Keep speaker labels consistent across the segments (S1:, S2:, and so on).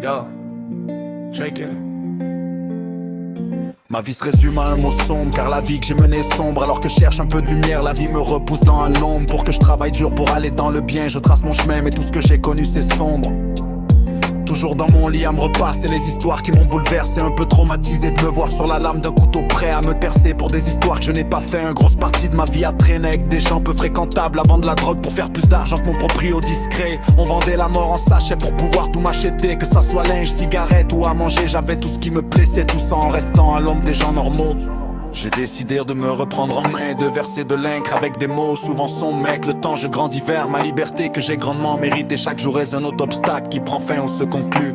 S1: Yo, shake it.
S2: Ma vie se résume à un mot sombre, car la vie que j'ai menée est sombre. Alors que je cherche un peu de lumière, la vie me repousse dans l'ombre. Pour que je travaille dur pour aller dans le bien, je trace mon chemin, mais tout ce que j'ai connu c'est sombre. Toujours dans mon lit à me repasser les histoires qui m'ont bouleversé. Un peu traumatisé de me voir sur la lame d'un couteau prêt à me percer. Pour des histoires que je n'ai pas fait, une grosse partie de ma vie à traîner avec des gens peu fréquentables. À vendre de la drogue pour faire plus d'argent que mon proprio discret. On vendait la mort en sachet pour pouvoir tout m'acheter. Que ça soit linge, cigarette ou à manger, j'avais tout ce qui me plaisait. Tout ça en restant à l'ombre des gens normaux. J'ai décidé de me reprendre en main, de verser de l'encre avec des mots souvent son mec. Le temps je grandis vers ma liberté que j'ai grandement méritée. Chaque jour est un autre obstacle qui prend fin ou se conclut.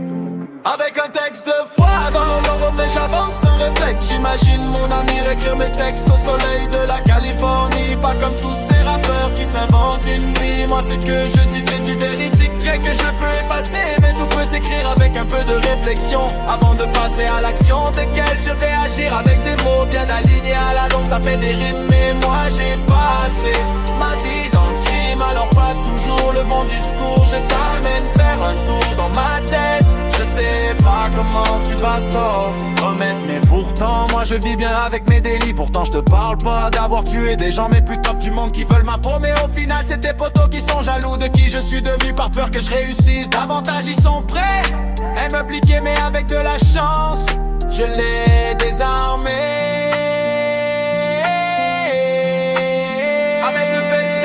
S1: Avec un texte de foi dans l'euro, mais j'avance de réflexe. J'imagine mon ami écrire mes textes au soleil de la Californie. Pas comme tous ces rappeurs qui s'inventent une vie. Moi ce que je dis c'est du véridique, vrai que je peux effacer. Mais tout peut s'écrire avec un peu de réflexion avant de passer à l'action, desquelles je vais agir avec des mots bien alignés à la longue. Ça fait des rimes mais moi j'ai passé ma vie dans le crime. Alors pas toujours le bon discours, je t'amène faire un tour dans ma tête. Je sais pas comment tu vas t'en remettre, mais pourtant moi je vis bien avec mes délits. Pourtant je te parle pas d'avoir tué des gens mais plus top du monde qui veulent ma peau. Mais au final c'est tes potos qui sont jaloux de qui je suis devenu par peur que je réussisse. Davantage ils sont prêts à me pliquer mais avec de la chance je l'ai désarmé. Avec le texte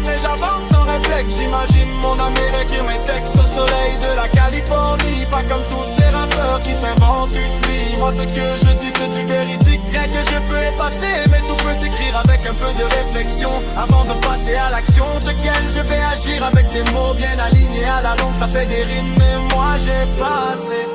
S1: mais j'avance sans réflexe. J'imagine mon ami écrire mes textes au soleil de la Californie. Pas comme tous ces rappeurs qui s'inventent une vie. Moi ce que je dis c'est du véridique, rien que je peux effacer. Mais tout peut s'écrire avec un peu de réflexion avant de passer à l'action, desquelles je vais agir avec des mots bien alignés à la longue. Ça fait des rimes mais moi j'ai passé